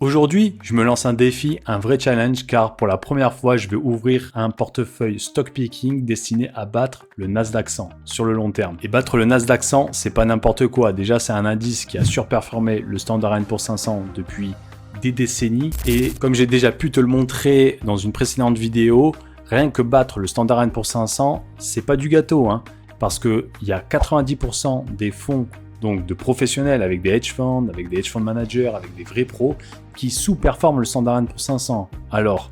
Aujourd'hui, je me lance un défi, un vrai challenge, car pour la première fois, je vais ouvrir un portefeuille stock picking destiné à battre le Nasdaq 100 sur le long terme. Et battre le Nasdaq 100, c'est pas n'importe quoi. Déjà, c'est un indice qui a surperformé le Standard & Poor's 500 depuis des décennies. Et comme j'ai déjà pu te le montrer dans une précédente vidéo, rien que battre le Standard & Poor's 500, c'est pas du gâteau, hein, parce qu'il y a 90% des fonds donc de professionnels avec des hedge funds, avec des hedge fund managers, avec des vrais pros qui sous-performent le Standard & Poor's 500. Alors,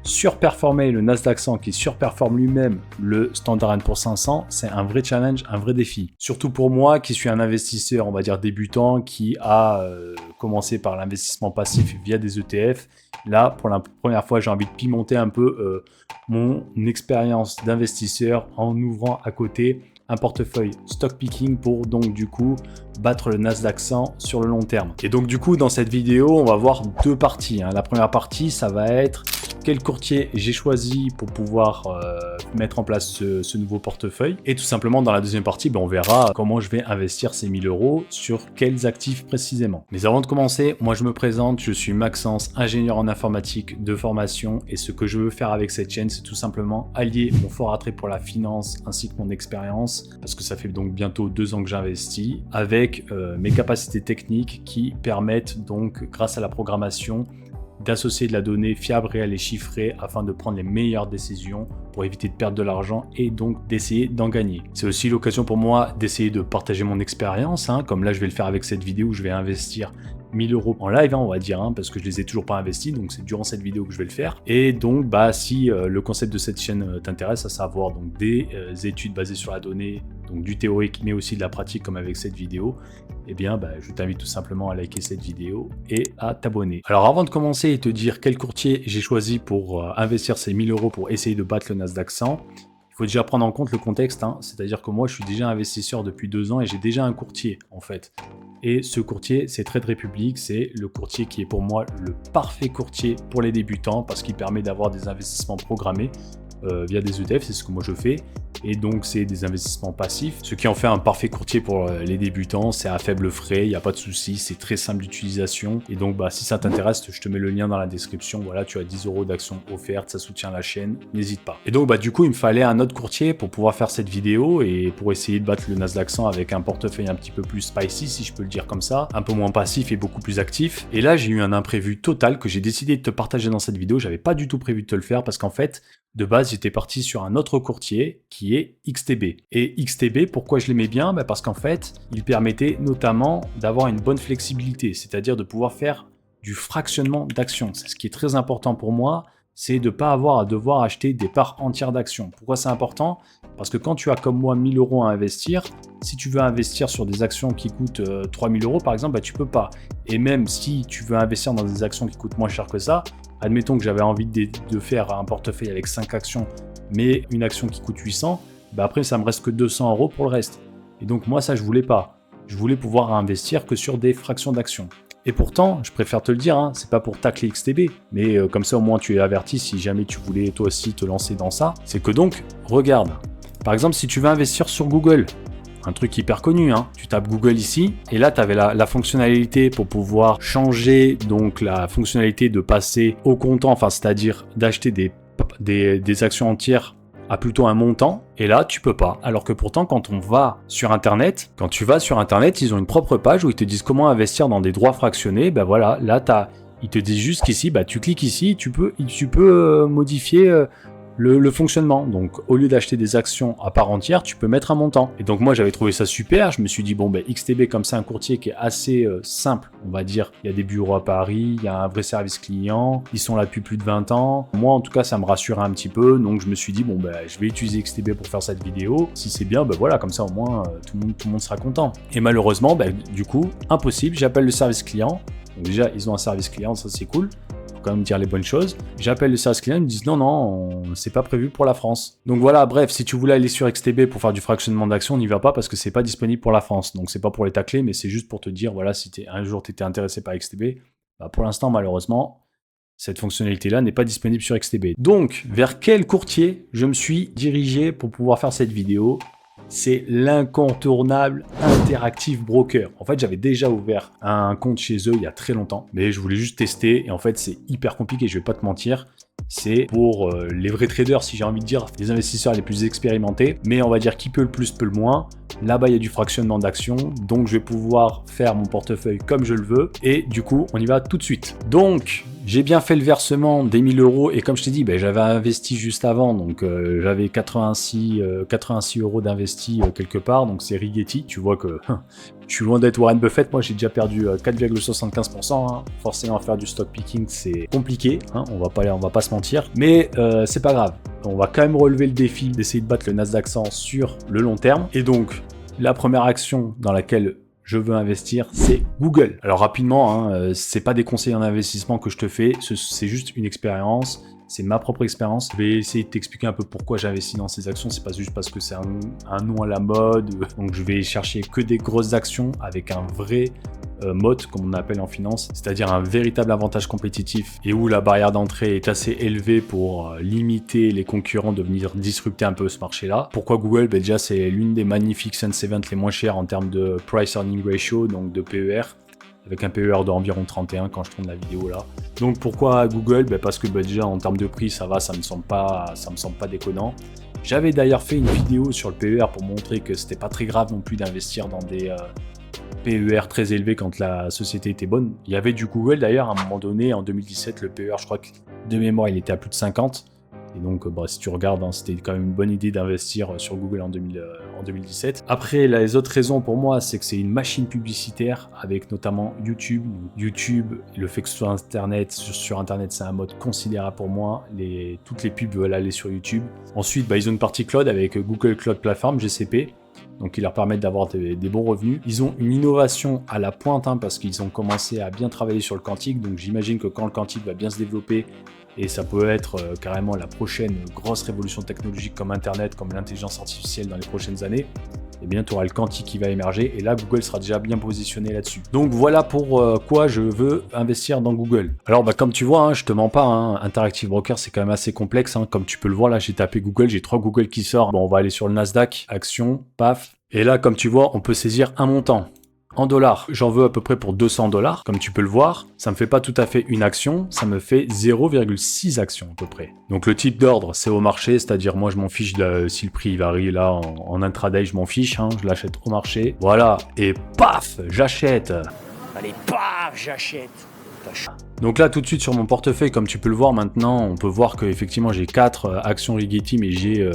surperformer le Nasdaq 100 qui surperforme lui-même le Standard & Poor's 500, c'est un vrai challenge, un vrai défi. Surtout pour moi qui suis un investisseur, on va dire débutant, qui a commencé par l'investissement passif via des ETF. Là, pour la première fois, j'ai envie de pimenter un peu mon expérience d'investisseur en ouvrant à côté un portefeuille stock picking pour donc du coup battre le Nasdaq 100 sur le long terme. Et donc du coup dans cette vidéo on va voir deux parties. La première partie ça va être quel courtier j'ai choisi pour pouvoir mettre en place ce nouveau portefeuille. Et tout simplement dans la deuxième partie on verra comment je vais investir ces 1000 € sur quels actifs précisément. Mais avant de commencer, moi je me présente, je suis Maxence, ingénieur en informatique de formation, et ce que je veux faire avec cette chaîne c'est tout simplement allier mon fort attrait pour la finance ainsi que mon expérience, parce que ça fait donc bientôt 2 ans que j'investis, avec mes capacités techniques qui permettent donc grâce à la programmation d'associer de la donnée fiable, réelle et chiffrée afin de prendre les meilleures décisions pour éviter de perdre de l'argent et donc d'essayer d'en gagner. C'est aussi l'occasion pour moi d'essayer de partager mon expérience, comme là je vais le faire avec cette vidéo où je vais investir 1000 € en live, on va dire, parce que je les ai toujours pas investis, donc c'est durant cette vidéo que je vais le faire. Et donc si le concept de cette chaîne t'intéresse, à savoir donc des études basées sur la donnée, donc du théorique mais aussi de la pratique comme avec cette vidéo, eh bien je t'invite tout simplement à liker cette vidéo et à t'abonner. Alors avant de commencer et te dire quel courtier j'ai choisi pour investir ces 1000 € pour essayer de battre le Nasdaq 100, il faut déjà prendre en compte le contexte, c'est-à-dire que moi je suis déjà investisseur depuis 2 ans et j'ai déjà un courtier en fait. Et ce courtier, c'est Trade Republic, c'est le courtier qui est pour moi le parfait courtier pour les débutants parce qu'il permet d'avoir des investissements programmés via des ETF, c'est ce que moi je fais. Et donc c'est des investissements passifs, ce qui en fait un parfait courtier pour les débutants. C'est à faible frais, il n'y a pas de souci, c'est très simple d'utilisation. Et donc si ça t'intéresse, je te mets le lien dans la description. Voilà, tu as 10 € d'actions offertes, ça soutient la chaîne, n'hésite pas. Et donc du coup il me fallait un autre courtier pour pouvoir faire cette vidéo et pour essayer de battre le Nasdaq 100 avec un portefeuille un petit peu plus spicy, si je peux le dire comme ça, un peu moins passif et beaucoup plus actif. Et là j'ai eu un imprévu total que j'ai décidé de te partager dans cette vidéo. J'avais pas du tout prévu de te le faire parce qu'en fait de base, j'étais parti sur un autre courtier qui est XTB. Et XTB, pourquoi je l'aimais bien? Parce qu'en fait, il permettait notamment d'avoir une bonne flexibilité, c'est-à-dire de pouvoir faire du fractionnement d'actions. C'est ce qui est très important pour moi, c'est de ne pas avoir à devoir acheter des parts entières d'actions. Pourquoi c'est important? Parce que quand tu as comme moi 1000 € à investir, si tu veux investir sur des actions qui coûtent 3000 € par exemple, tu peux pas. Et même si tu veux investir dans des actions qui coûtent moins cher que ça, admettons que j'avais envie de faire un portefeuille avec 5 actions, mais une action qui coûte 800, après ça me reste que 200 € pour le reste. Et donc moi ça je voulais pas. Je voulais pouvoir investir que sur des fractions d'actions. Et pourtant, je préfère te le dire, c'est pas pour tacler XTB, mais comme ça au moins tu es averti si jamais tu voulais toi aussi te lancer dans ça. C'est que donc, regarde, par exemple si tu veux investir sur Google, un truc hyper connu, tu tapes Google ici, et là tu avais la fonctionnalité pour pouvoir changer, donc la fonctionnalité de passer au comptant, c'est-à-dire d'acheter des actions entières à plutôt un montant, et là tu peux pas. Alors que pourtant quand tu vas sur internet, ils ont une propre page où ils te disent comment investir dans des droits fractionnés. Voilà, là ils te disent juste qu'ici, tu cliques ici, tu peux modifier le fonctionnement. Donc au lieu d'acheter des actions à part entière, tu peux mettre un montant. Et donc moi j'avais trouvé ça super, je me suis dit XTB, comme c'est un courtier qui est assez simple, on va dire, il y a des bureaux à Paris, il y a un vrai service client, ils sont là depuis plus de 20 ans. Moi en tout cas ça me rassurait un petit peu, donc je me suis dit je vais utiliser XTB pour faire cette vidéo. Si c'est bien, voilà, comme ça au moins tout le monde sera content. Et malheureusement du coup impossible, j'appelle le service client. Donc déjà ils ont un service client, ça c'est cool, quand même dire les bonnes choses. J'appelle le service client, ils me disent non, c'est pas prévu pour la France. Donc voilà, bref, si tu voulais aller sur XTB pour faire du fractionnement d'actions, n'y va pas parce que c'est pas disponible pour la France. Donc c'est pas pour les tacler, mais c'est juste pour te dire, voilà, si un jour tu étais intéressé par XTB, pour l'instant, malheureusement, cette fonctionnalité-là n'est pas disponible sur XTB. Donc, vers quel courtier je me suis dirigé pour pouvoir faire cette vidéo? c'est l'incontournable Interactive Broker. En fait, j'avais déjà ouvert un compte chez eux il y a très longtemps, mais je voulais juste tester et en fait, c'est hyper compliqué, je vais pas te mentir. C'est pour les vrais traders, si j'ai envie de dire, les investisseurs les plus expérimentés, mais on va dire qui peut le plus, peut le moins. Là-bas, il y a du fractionnement d'actions, donc je vais pouvoir faire mon portefeuille comme je le veux, et du coup, on y va tout de suite. Donc, j'ai bien fait le versement des 1000 euros, et comme je t'ai dit, j'avais investi juste avant, donc j'avais 86 euros d'investi quelque part, donc c'est Rigetti, tu vois que je suis loin d'être Warren Buffett, moi j'ai déjà perdu 4,75%, hein. Forcément faire du stock picking c'est compliqué, hein. On va pas se mentir, mais c'est pas grave, on va quand même relever le défi d'essayer de battre le Nasdaq 100 sur le long terme, et donc la première action dans laquelle je veux investir, c'est Google. Alors rapidement, hein, c'est pas des conseils en investissement que je te fais, c'est juste une expérience, c'est ma propre expérience. Je vais essayer de t'expliquer un peu pourquoi j'investis dans ces actions, c'est pas juste parce que c'est un nom à la mode, donc je vais chercher que des grosses actions avec un vrai moat, comme on appelle en finance, c'est-à-dire un véritable avantage compétitif et où la barrière d'entrée est assez élevée pour limiter les concurrents de venir disrupter un peu ce marché-là. Pourquoi Google? Déjà, c'est l'une des magnifiques Sense Event les moins chères en termes de Price Earning Ratio, donc de PER, avec un PER d'environ 31 quand je tourne la vidéo là. Donc pourquoi Google? Parce que déjà en termes de prix, ça va, ça me semble pas déconnant. J'avais d'ailleurs fait une vidéo sur le PER pour montrer que c'était pas très grave non plus d'investir dans des PER très élevé quand la société était bonne. Il y avait du Google d'ailleurs à un moment donné, en 2017, le PER, je crois que de mémoire, il était à plus de 50. Et donc, si tu regardes, hein, c'était quand même une bonne idée d'investir sur Google en 2017. Après, les autres raisons pour moi, c'est que c'est une machine publicitaire avec notamment YouTube. YouTube, le fait que ce soit Internet, sur Internet, c'est un mode considérable pour moi. Toutes les pubs veulent aller sur YouTube. Ensuite, ils ont une partie cloud avec Google Cloud Platform, GCP. Donc, ils leur permettent d'avoir des bons revenus. Ils ont une innovation à la pointe, hein, parce qu'ils ont commencé à bien travailler sur le quantique. Donc, j'imagine que quand le quantique va bien se développer, et ça peut être carrément la prochaine grosse révolution technologique comme Internet, comme l'intelligence artificielle dans les prochaines années, eh bien, tu auras le quantique qui va émerger. Et là, Google sera déjà bien positionné là-dessus. Donc, voilà quoi je veux investir dans Google. Alors, comme tu vois, hein, je te mens pas, hein, Interactive Broker, c'est quand même assez complexe. Hein. Comme tu peux le voir, là, j'ai tapé Google, j'ai 3 Google qui sortent. Bon, on va aller sur le Nasdaq, action, paf. Et là, comme tu vois, on peut saisir un montant. En dollars, j'en veux à peu près pour 200 $. Comme tu peux le voir, ça me fait pas tout à fait une action, ça me fait 0,6 actions à peu près. Donc le type d'ordre, c'est au marché, c'est-à-dire moi je m'en fiche si le prix varie là en intraday, je m'en fiche, hein, je l'achète au marché. Voilà, et paf, j'achète. Allez, paf, j'achète. Donc là, tout de suite sur mon portefeuille, comme tu peux le voir maintenant, on peut voir que effectivement j'ai 4 actions Rigetti, mais j'ai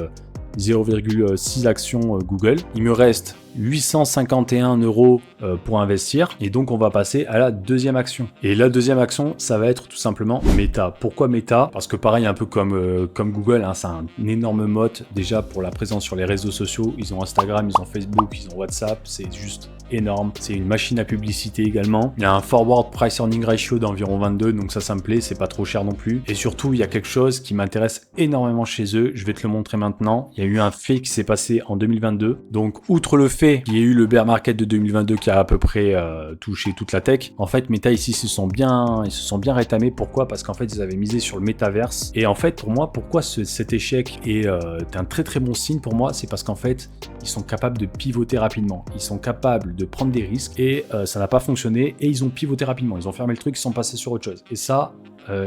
0,6 actions Google. Il me reste 851 € pour investir et donc on va passer à la deuxième action. Et la deuxième action, ça va être tout simplement Meta. Pourquoi Meta? Parce que pareil, un peu comme Google, hein, c'est un énorme moat déjà pour la présence sur les réseaux sociaux. Ils ont Instagram, ils ont Facebook, ils ont WhatsApp, c'est juste énorme. C'est une machine à publicité également. Il y a un forward price earning ratio d'environ 22, donc ça me plaît, c'est pas trop cher non plus. Et surtout, il y a quelque chose qui m'intéresse énormément chez eux, je vais te le montrer maintenant. Il y a eu un fait qui s'est passé en 2022. Donc, outre le fait qu'il y ait eu le bear market de 2022 qui a à peu près touché toute la tech, en fait, Meta ici ils se sont bien rétamés. Pourquoi? Parce qu'en fait, ils avaient misé sur le métaverse. Et en fait, pour moi, pourquoi cet échec est un très très bon signe pour moi, c'est parce qu'en fait, ils sont capables de pivoter rapidement. Ils sont capables de prendre des risques et ça n'a pas fonctionné et ils ont pivoté rapidement. Ils ont fermé le truc, ils sont passés sur autre chose. Et ça,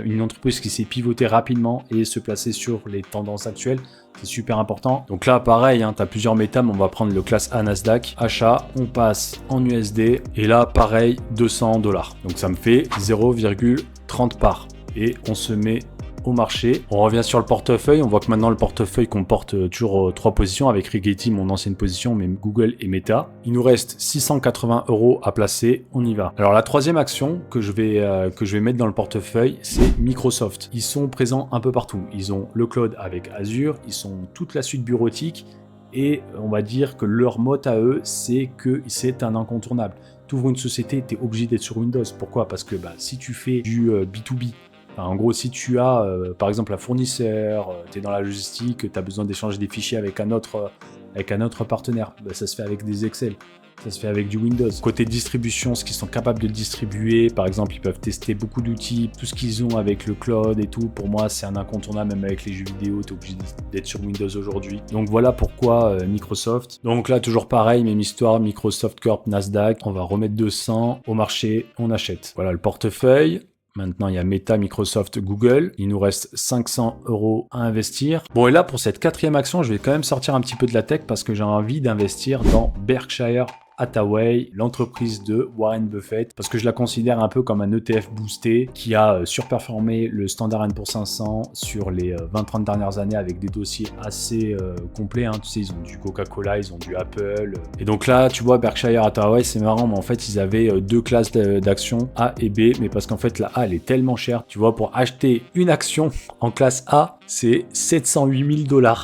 une entreprise qui sait pivoter rapidement et se placer sur les tendances actuelles, c'est super important. Donc là, pareil, hein, tu as plusieurs méta, mais on va prendre le classe A Nasdaq. Achat, on passe en USD. Et là, pareil, 200 $. Donc ça me fait 0,30 parts. Et on se met au marché. On revient sur le portefeuille. On voit que maintenant, le portefeuille comporte toujours 3 positions avec Rigetti, mon ancienne position, mais Google et Meta. Il nous reste 680 € à placer. On y va. Alors, la troisième action que je vais mettre dans le portefeuille, c'est Microsoft. Ils sont présents un peu partout. Ils ont le cloud avec Azure. Ils sont toute la suite bureautique. Et on va dire que leur mot à eux, c'est que c'est un incontournable. Tu ouvres une société, tu es obligé d'être sur Windows. Pourquoi? Parce que si tu fais du B2B, en gros, si tu as par exemple un fournisseur, tu es dans la logistique, tu as besoin d'échanger des fichiers avec un autre avec un autre partenaire, bah, ça se fait avec des Excel. Ça se fait avec du Windows. Côté distribution, ce qu'ils sont capables de distribuer, par exemple, ils peuvent tester beaucoup d'outils, tout ce qu'ils ont avec le cloud et tout. Pour moi, c'est un incontournable, même avec les jeux vidéo, tu es obligé d'être sur Windows aujourd'hui. Donc voilà pourquoi Microsoft. Donc là, toujours pareil, même histoire, Microsoft Corp, Nasdaq. On va remettre 200 au marché, on achète. Voilà le portefeuille. Maintenant, il y a Meta, Microsoft, Google. Il nous reste 500 € à investir. Bon, et là, pour cette 4e action, je vais quand même sortir un petit peu de la tech parce que j'ai envie d'investir dans Berkshire Hathaway, l'entreprise de Warren Buffett, parce que je la considère un peu comme un ETF boosté qui a surperformé le Standard & Poor's 500 sur les 20-30 dernières années avec des dossiers assez complets. Hein. Tu sais, ils ont du Coca-Cola, ils ont du Apple. Et donc là, tu vois, Berkshire Hathaway, c'est marrant, mais en fait, ils avaient 2 classes d'actions, A et B, mais parce qu'en fait, la A, elle est tellement chère. Tu vois, pour acheter une action en classe A, c'est 708 000 $.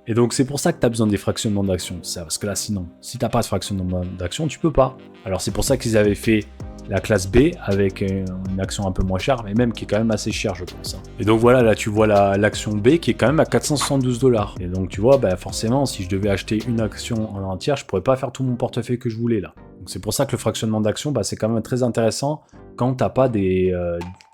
Et donc c'est pour ça que tu as besoin des fractionnements d'actions. Parce que là sinon, si tu n'as pas de fractionnement d'actions, tu peux pas. Alors c'est pour ça qu'ils avaient fait la classe B avec une action un peu moins chère, mais même qui est quand même assez chère, je pense. Hein. Et donc voilà, là tu vois l'action B qui est quand même à 472 $. Et donc tu vois, bah, forcément, si je devais acheter une action en entière, je pourrais pas faire tout mon portefeuille que je voulais là. Donc c'est pour ça que le fractionnement d'actions, bah, c'est quand même très intéressant quand tu n'as pas des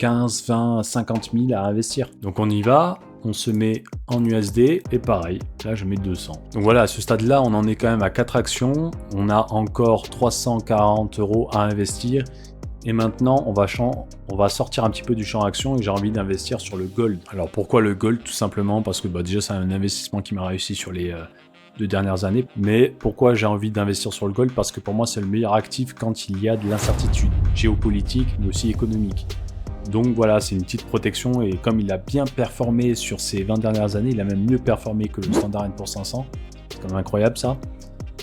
15, 20, 50 000 à investir. Donc on y va. On se met en USD et pareil, là je mets 200. Donc voilà, à ce stade-là, on en est quand même à 4 actions. On a encore 340 € à investir. Et maintenant, on va sortir un petit peu du champ action et j'ai envie d'investir sur le gold. Alors pourquoi le gold? Tout simplement parce que bah, déjà c'est un investissement qui m'a réussi sur les 2 dernières années. Mais pourquoi j'ai envie d'investir sur le gold? Parce que pour moi, c'est le meilleur actif quand il y a de l'incertitude géopolitique, mais aussi économique. Donc voilà, c'est une petite protection et comme il a bien performé sur ces 20 dernières années, il a même mieux performé que le Standard & Poor's 500, c'est quand même incroyable ça,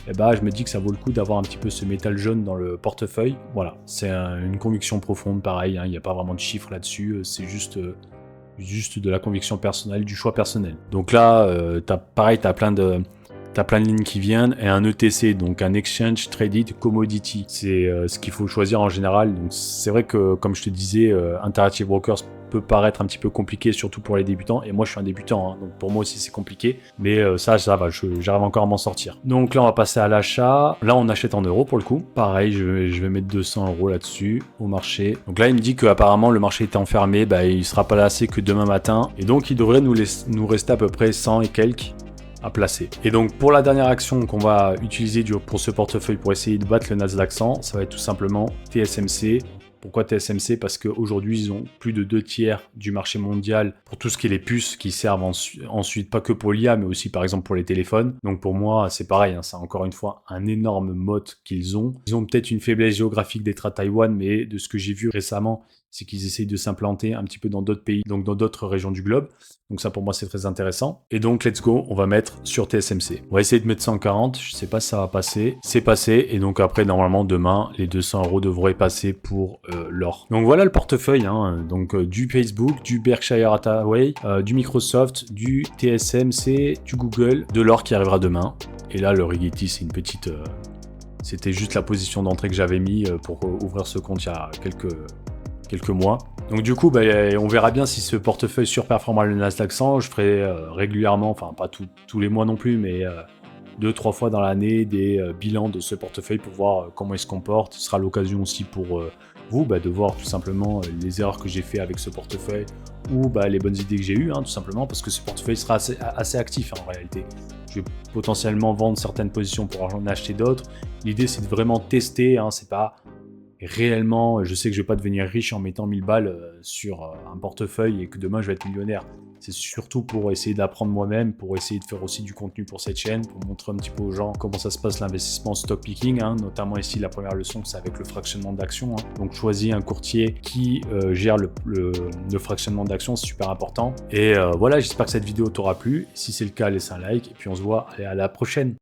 et bah je me dis que ça vaut le coup d'avoir un petit peu ce métal jaune dans le portefeuille. Voilà, c'est une conviction profonde, pareil, hein, il n'y a pas vraiment de chiffres là-dessus, c'est juste de la conviction personnelle, du choix personnel. Donc là, t'as plein de lignes qui viennent et un ETC, donc un Exchange Traded Commodity. C'est ce qu'il faut choisir en général. Donc c'est vrai que, comme je te disais, Interactive Brokers peut paraître un petit peu compliqué, surtout pour les débutants. Et moi, je suis un débutant, hein, donc pour moi aussi, c'est compliqué. Mais ça va, j'arrive encore à m'en sortir. Donc là, on va passer à l'achat. Là, on achète en euros pour le coup. Pareil, je vais mettre 200 € là-dessus au marché. Donc là, il me dit qu'apparemment, le marché était enfermé. Bah, il sera pas lassé que demain matin. Et donc, il devrait nous rester à peu près 100 et quelques à placer. Et donc pour la dernière action qu'on va utiliser pour ce portefeuille pour essayer de battre le Nasdaq 100, ça va être tout simplement TSMC. Pourquoi TSMC? Parce qu'aujourd'hui, ils ont plus de 2/3 du marché mondial pour tout ce qui est les puces qui servent ensuite pas que pour l'IA, mais aussi par exemple pour les téléphones. Donc pour moi, c'est pareil, hein, c'est encore une fois un énorme moat qu'ils ont. Ils ont peut-être une faiblesse géographique d'être à Taïwan, mais de ce que j'ai vu récemment, c'est qu'ils essayent de s'implanter un petit peu dans d'autres pays, donc dans d'autres régions du globe. Donc ça pour moi c'est très intéressant. Et donc let's go, on va mettre sur TSMC. On va essayer de mettre 140, je sais pas si ça va passer. C'est passé et donc après normalement demain les 200 € devraient passer pour l'or. Donc voilà le portefeuille, hein. Donc du Facebook, du Berkshire Hathaway, du Microsoft, du TSMC, du Google, de l'or qui arrivera demain. Et là le Rigetti c'est une petite... C'était juste la position d'entrée que j'avais mis pour ouvrir ce compte il y a quelques mois. Donc du coup, bah, on verra bien si ce portefeuille surperformera le Nasdaq 100. Je ferai régulièrement, enfin pas tous les mois non plus, mais 2-3 fois dans l'année des bilans de ce portefeuille pour voir comment il se comporte. Ce sera l'occasion aussi pour vous de voir tout simplement les erreurs que j'ai fait avec ce portefeuille ou les bonnes idées que j'ai eues, hein, tout simplement, parce que ce portefeuille sera assez actif en réalité. Je vais potentiellement vendre certaines positions pour en acheter d'autres. L'idée c'est de vraiment tester, hein, c'est pas... réellement, je sais que je vais pas devenir riche en mettant 1000 balles sur un portefeuille et que demain je vais être millionnaire. C'est surtout pour essayer d'apprendre moi-même, pour essayer de faire aussi du contenu pour cette chaîne, pour montrer un petit peu aux gens comment ça se passe l'investissement en stock picking, hein, notamment ici la première leçon c'est avec le fractionnement d'actions. Hein. Donc choisis un courtier qui gère le fractionnement d'actions, c'est super important. Et voilà, j'espère que cette vidéo t'aura plu. Si c'est le cas, laisse un like et puis on se voit à la prochaine.